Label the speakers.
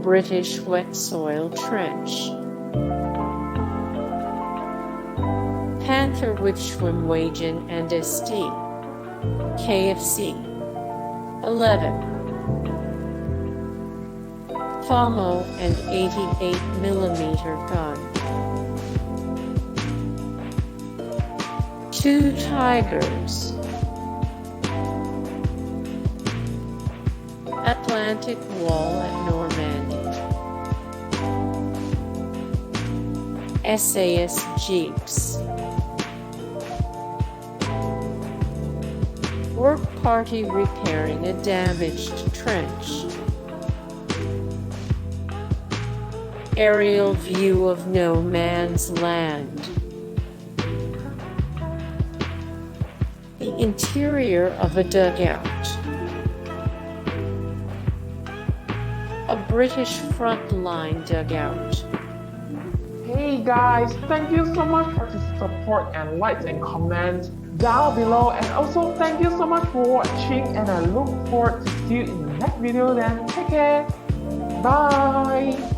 Speaker 1: British wet soil trench. Panther with Schwimmwagen and Sd.Kfz. 11. FAMO and 88mm gun. 2 Tigers. Atlantic Wall at Normandy. SAS Jeeps. Work party repairing a damaged trench. Aerial view of no man's land. The interior of a dugout. A British frontline dugout.
Speaker 2: Hey guys, thank you so much for the support and likes and comments down below, and also thank you so much for watching, and I look forward to see you in the next video. Then take care, bye.